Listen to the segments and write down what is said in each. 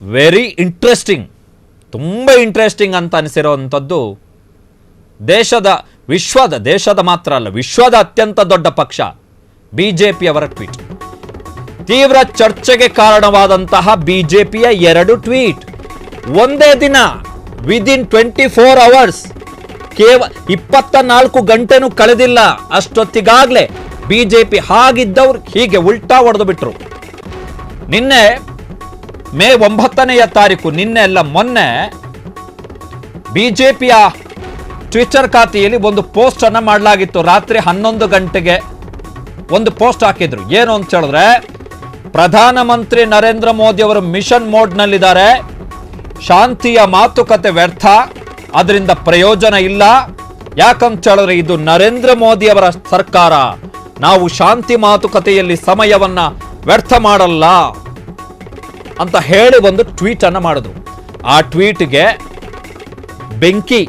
Very interesting, ತುಂಬ interesting ಅಂತ ಅನಿಸಿರುವಂಥದ್ದು ದೇಶದ ಮಾತ್ರ ಅಲ್ಲ, ವಿಶ್ವದ ಅತ್ಯಂತ ದೊಡ್ಡ ಪಕ್ಷ ಬಿಜೆಪಿಯವರ ಟ್ವೀಟ್. ತೀವ್ರ ಚರ್ಚೆಗೆ ಕಾರಣವಾದಂತಹ ಬಿಜೆಪಿಯ 2 ಟ್ವೀಟ್ ಒಂದೇ ದಿನ, ವಿದಿನ್ 24 hours, ಕೇವಲ 24 ಗಂಟೆನೂ ಕಳೆದಿಲ್ಲ ಅಷ್ಟೊತ್ತಿಗಾಗಲೇ ಬಿಜೆಪಿ ಹಾಗಿದ್ದವ್ರು ಹೀಗೆ ಉಲ್ಟಾ ಹೊಡೆದು ಬಿಟ್ರು. ನಿನ್ನೆ ಮೇ 9ನೇ ತಾರೀಕು, ನಿನ್ನೆ ಅಲ್ಲ ಮೊನ್ನೆ, ಬಿಜೆಪಿಯ ಟ್ವಿಟರ್ ಖಾತೆಯಲ್ಲಿ ಒಂದು ಪೋಸ್ಟ್ ಅನ್ನ ಮಾಡಲಾಗಿತ್ತು. ರಾತ್ರಿ 11 ಗಂಟೆಗೆ ಒಂದು ಪೋಸ್ಟ್ ಹಾಕಿದ್ರು. ಏನು ಅಂತ ಹೇಳಿದ್ರೆ, ಪ್ರಧಾನಮಂತ್ರಿ ನರೇಂದ್ರ ಮೋದಿ ಅವರು ಮಿಷನ್ ಮೋಡ್ ನಲ್ಲಿದ್ದಾರೆ, ಶಾಂತಿಯ ಮಾತುಕತೆ ವ್ಯರ್ಥ, ಅದರಿಂದ ಪ್ರಯೋಜನ ಇಲ್ಲ. ಯಾಕಂತ ಹೇಳಿದ್ರೆ ಇದು ನರೇಂದ್ರ ಮೋದಿ ಅವರ ಸರ್ಕಾರ, ನಾವು ಶಾಂತಿ ಮಾತುಕತೆಯಲ್ಲಿ ಸಮಯವನ್ನ ವ್ಯರ್ಥ ಮಾಡಲ್ಲ ಅಂತ ಹೇಳಿ ಒಂದು ಟ್ವೀಟ್ ಅನ್ನ ಮಾಡಿದ್ರು. ಆ ಟ್ವೀಟ್ಗೆ ಬೆಂಕಿ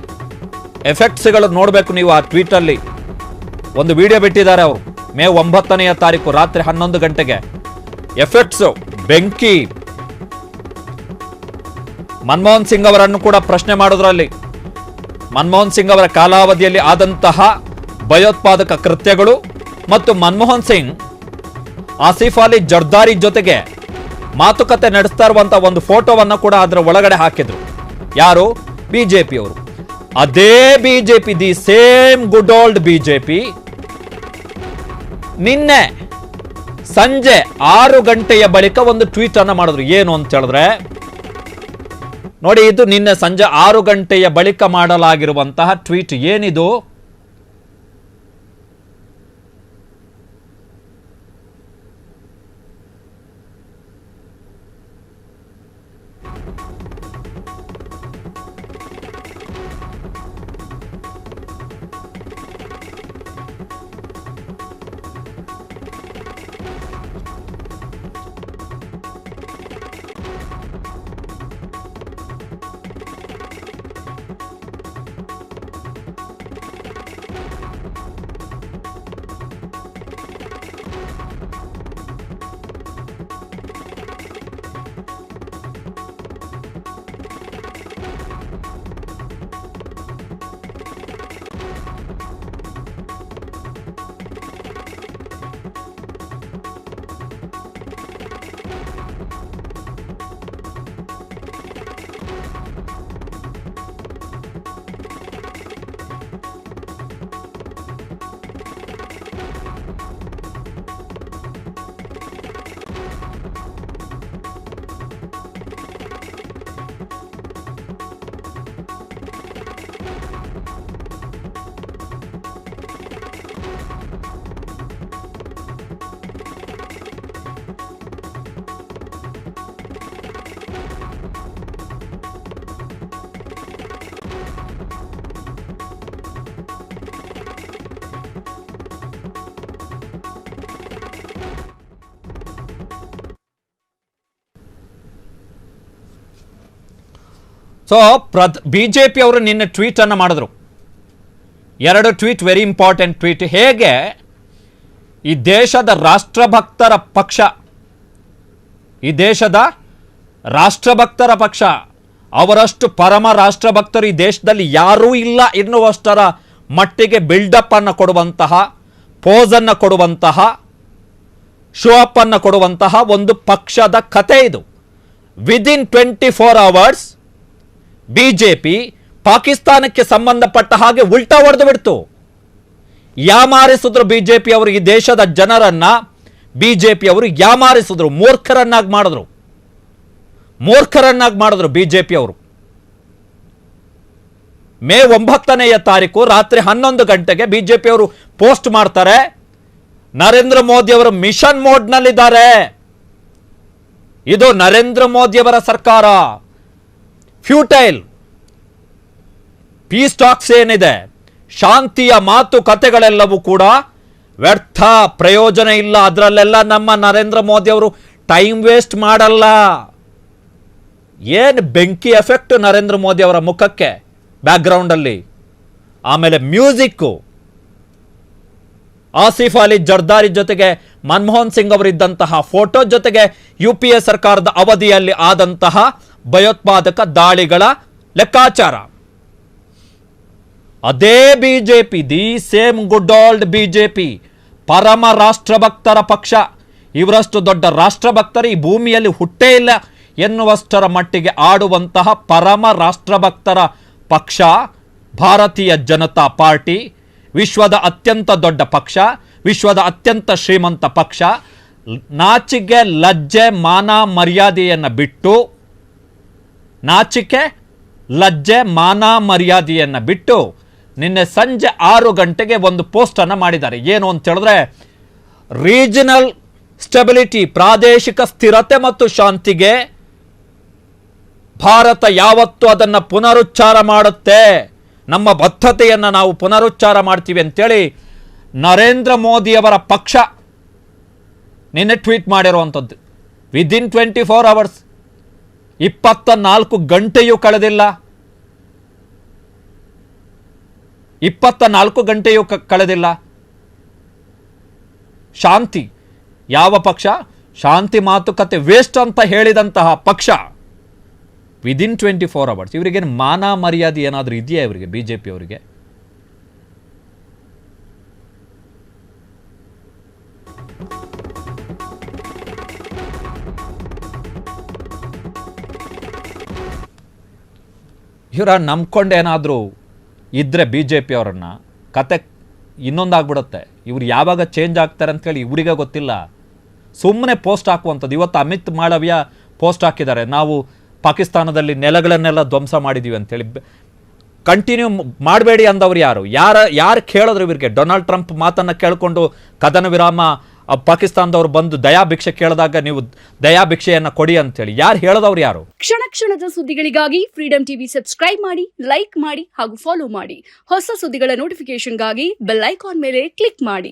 ಎಫೆಕ್ಟ್ಸ್ಗಳು ನೋಡಬೇಕು ನೀವು. ಆ ಟ್ವೀಟಲ್ಲಿ ಒಂದು ವಿಡಿಯೋ ಬಿಟ್ಟಿದ್ದಾರೆ ಅವರು, ಮೇ 9ನೇ ತಾರೀಕು ರಾತ್ರಿ 11 ಗಂಟೆಗೆ. ಎಫೆಕ್ಟ್ಸ್ ಬೆಂಕಿ. ಮನಮೋಹನ್ ಸಿಂಗ್ ಅವರನ್ನು ಕೂಡ ಪ್ರಶ್ನೆ ಮಾಡೋದ್ರಲ್ಲಿ, ಮನಮೋಹನ್ ಸಿಂಗ್ ಅವರ ಕಾಲಾವಧಿಯಲ್ಲಿ ಆದಂತಹ ಭಯೋತ್ಪಾದಕ ಕೃತ್ಯಗಳು ಮತ್ತು ಮನಮೋಹನ್ ಸಿಂಗ್ ಆಸಿಫ್ ಅಲಿ ಜರ್ದಾರಿ ಜೊತೆಗೆ ಮಾತುಕತೆ ನಡೆಸ್ತಾ ಇರುವಂತಹ ಒಂದು ಫೋಟೋವನ್ನು ಕೂಡ ಅದರ ಒಳಗಡೆ ಹಾಕಿದ್ರು. ಯಾರು? ಬಿಜೆಪಿಯವರು. ಅದೇ BJP, the same good old BJP, ನಿನ್ನೆ ಸಂಜೆ 6 ಗಂಟೆಯ ಬಳಿಕ ಒಂದು ಟ್ವೀಟ್ ಅನ್ನ ಮಾಡಿದ್ರು. ಏನು ಅಂತ ಹೇಳಿದ್ರೆ ನೋಡಿ, ಇದು ನಿನ್ನೆ ಸಂಜೆ 6 ಗಂಟೆಯ ಬಳಿಕ ಮಾಡಲಾಗಿರುವಂತಹ ಟ್ವೀಟ್. ಏನಿದು? ಸೊ ಬಿಜೆಪಿ ಅವರು ನಿನ್ನೆ ಟ್ವೀಟ್ ಅನ್ನು ಮಾಡಿದ್ರು. 2 ಟ್ವೀಟ್, ವೆರಿ ಇಂಪಾರ್ಟೆಂಟ್ ಟ್ವೀಟ್. ಹೇಗೆ ಈ ದೇಶದ ರಾಷ್ಟ್ರಭಕ್ತರ ಪಕ್ಷ, ಈ ದೇಶದ ರಾಷ್ಟ್ರಭಕ್ತರ ಪಕ್ಷ, ಅವರಷ್ಟು ಪರಮ ರಾಷ್ಟ್ರಭಕ್ತರು ಈ ದೇಶದಲ್ಲಿ ಯಾರೂ ಇಲ್ಲ ಎನ್ನುವಷ್ಟರ ಮಟ್ಟಿಗೆ ಬಿಲ್ಡಪ್ ಅನ್ನು ಕೊಡುವಂತಹ, ಪೋಸ್ ಅನ್ನು ಕೊಡುವಂತಹ, ಶೋ ಅಪ್ ಅನ್ನು ಕೊಡುವಂತಹ ಒಂದು ಪಕ್ಷದ ಕತೆ ಇದು. ವಿದಿನ್ 24 hours ಬಿಜೆಪಿ ಪಾಕಿಸ್ತಾನಕ್ಕೆ ಸಂಬಂಧಪಟ್ಟ ಹಾಗೆ ಉಲ್ಟಾ ಹೊಡೆದು ಬಿಡ್ತು. ಯಾಮಾರಿಸಿದ್ರು ಬಿಜೆಪಿ ಅವರು, ಈ ದೇಶದ ಜನರನ್ನ ಬಿಜೆಪಿ ಅವರು ಯಾಮಾರಿಸಿದ್ರು, ಮೂರ್ಖರನ್ನಾಗಿ ಮಾಡಿದ್ರು ಬಿಜೆಪಿ ಅವರು. ಮೇ 9ನೇ ತಾರೀಕು ರಾತ್ರಿ 11 ಗಂಟೆಗೆ ಬಿಜೆಪಿ ಅವರು ಪೋಸ್ಟ್ ಮಾಡ್ತಾರೆ, ನರೇಂದ್ರ ಮೋದಿ ಅವರು ಮಿಷನ್ ಮೋಡ್ ನಲ್ಲಿದ್ದಾರೆ, ಇದು ನರೇಂದ್ರ ಮೋದಿಯವರ ಸರ್ಕಾರ, ಫ್ಯೂಟೈಲ್ ಪೀಸ್ ಟಾಕ್ಸ್ ಏನಿದೆ, ಶಾಂತಿಯ ಮಾತುಕತೆಗಳೆಲ್ಲವೂ ಕೂಡ ವ್ಯರ್ಥ, ಪ್ರಯೋಜನ ಇಲ್ಲ, ಅದರಲ್ಲೆಲ್ಲ ನಮ್ಮ ನರೇಂದ್ರ ಮೋದಿ ಅವರು ಟೈಮ್ ವೇಸ್ಟ್ ಮಾಡಲ್ಲ. ಏನು ಬೆಂಕಿ ಎಫೆಕ್ಟ್ ನರೇಂದ್ರ ಮೋದಿ ಅವರ ಮುಖಕ್ಕೆ ಬ್ಯಾಕ್ಗ್ರೌಂಡಲ್ಲಿ. ಆಮೇಲೆ ಮ್ಯೂಸಿಕ್ಕು, ಆಸಿಫ್ ಅಲಿ ಜರ್ದಾರಿ ಜೊತೆಗೆ ಮನಮೋಹನ್ ಸಿಂಗ್ ಅವರಿದ್ದಂತಹ ಫೋಟೋ ಜೊತೆಗೆ UPA ಸರ್ಕಾರದ ಅವಧಿಯಲ್ಲಿ ಆದಂತಹ ಭಯೋತ್ಪಾದಕ ದಾಳಿಗಳ ಲೆಕ್ಕಾಚಾರ. ಅದೇ BJP, the same good old BJP, ಪರಮ ರಾಷ್ಟ್ರಭಕ್ತರ ಪಕ್ಷ. ಇವರಷ್ಟು ದೊಡ್ಡ ರಾಷ್ಟ್ರಭಕ್ತರು ಈ ಭೂಮಿಯಲ್ಲಿ ಹುಟ್ಟೇ ಇಲ್ಲ ಎನ್ನುವಷ್ಟರ ಮಟ್ಟಿಗೆ ಆಡುವಂತಹ ಪರಮ ರಾಷ್ಟ್ರಭಕ್ತರ ಪಕ್ಷ ಭಾರತೀಯ ಜನತಾ ಪಾರ್ಟಿ. ವಿಶ್ವದ ಅತ್ಯಂತ ದೊಡ್ಡ ಪಕ್ಷ, ವಿಶ್ವದ ಅತ್ಯಂತ ಶ್ರೀಮಂತ ಪಕ್ಷ. ನಾಚಿಕೆ ಲಜ್ಜೆ ಮಾನ ಮರ್ಯಾದೆಯನ್ನು ಬಿಟ್ಟು, ನಾಚಿಕೆ ಲಜ್ಜೆ ಮಾನ ಮರ್ಯಾದೆಯನ್ನು ಬಿಟ್ಟು ನಿನ್ನೆ ಸಂಜೆ 6 ಗಂಟೆಗೆ ಒಂದು ಪೋಸ್ಟನ್ನು ಮಾಡಿದ್ದಾರೆ. ಏನು ಅಂತ ಹೇಳಿದ್ರೆ, ರೀಜನಲ್ ಸ್ಟೆಬಿಲಿಟಿ, ಪ್ರಾದೇಶಿಕ ಸ್ಥಿರತೆ ಮತ್ತು ಶಾಂತಿಗೆ ಭಾರತ ಯಾವತ್ತೂ ಅದನ್ನು ಪುನರುಚ್ಚಾರ ಮಾಡುತ್ತೆ, ನಮ್ಮ ಬದ್ಧತೆಯನ್ನು ನಾವು ಪುನರುಚ್ಚಾರ ಮಾಡ್ತೀವಿ ಅಂತೇಳಿ ನರೇಂದ್ರ ಮೋದಿಯವರ ಪಕ್ಷ ನಿನ್ನೆ ಟ್ವೀಟ್ ಮಾಡಿರುವಂಥದ್ದು. Within 24 hours, 24 ಗಂಟೆಯೂ ಕಳೆದಿಲ್ಲ, 24 ಗಂಟೆಯೂ ಕಳೆದಿಲ್ಲ. ಶಾಂತಿ, ಯಾವ ಪಕ್ಷ ಶಾಂತಿ ಮಾತುಕತೆ ವೇಸ್ಟ್ ಅಂತ ಹೇಳಿದಂತಹ ಪಕ್ಷ ವಿದಿನ್ 24 hours. ಇವರಿಗೆ ಮಾನ ಮರ್ಯಾದೆ ಏನಾದರೂ ಇದೆಯಾ ಇವರಿಗೆ, ಬಿಜೆಪಿ ಅವರಿಗೆ? ಇವರ ನಂಬ್ಕೊಂಡೇನಾದರೂ ಇದ್ರೆ ಬಿಜೆಪಿ ಅವರನ್ನ, ಕತೆ ಇನ್ನೊಂದಾಗ್ಬಿಡುತ್ತೆ. ಇವ್ರು ಯಾವಾಗ ಚೇಂಜ್ ಆಗ್ತಾರೆ ಅಂತೇಳಿ ಇವರಿಗೆ ಗೊತ್ತಿಲ್ಲ. ಸುಮ್ಮನೆ ಪೋಸ್ಟ್ ಹಾಕುವಂಥದ್ದು. ಇವತ್ತು ಅಮಿತ್ ಮಾಳವಿಯ ಪೋಸ್ಟ್ ಹಾಕಿದ್ದಾರೆ, ನಾವು ಪಾಕಿಸ್ತಾನದಲ್ಲಿ ನೆಲಗಳನ್ನೆಲ್ಲ ಧ್ವಂಸ ಮಾಡಿದ್ದೀವಿ ಅಂತೇಳಿ. ಕಂಟಿನ್ಯೂ ಮಾಡಬೇಡಿ ಅಂದವ್ರು ಯಾರು ಕೇಳಿದ್ರು ಇವರಿಗೆ? ಡೊನಾಲ್ಡ್ ಟ್ರಂಪ್ ಮಾತನ್ನು ಕೇಳಿಕೊಂಡು ಕದನ ವಿರಾಮ ಪಾಕಿಸ್ತಾನದವ್ರು ಬಂದು ದಯಾಭಿಕ್ಷೆ ಕೇಳಿದಾಗ ನೀವು ದಯಾಭಿಕ್ಷೆಯನ್ನು ಕೊಡಿ ಅಂತೇಳಿ ಯಾರು ಹೇಳಿದವ್ರು ಯಾರು? ಕ್ಷಣ ಕ್ಷಣದ ಸುದ್ದಿಗಳಿಗಾಗಿ ಫ್ರೀಡಂ ಟಿವಿ ಸಬ್ಸ್ಕ್ರೈಬ್ ಮಾಡಿ, ಲೈಕ್ ಮಾಡಿ ಹಾಗೂ ಫಾಲೋ ಮಾಡಿ. ಹೊಸ ಸುದ್ದಿಗಳ ನೋಟಿಫಿಕೇಶನ್ಗಾಗಿ ಬೆಲ್ ಐಕಾನ್ ಮೇಲೆ ಕ್ಲಿಕ್ ಮಾಡಿ.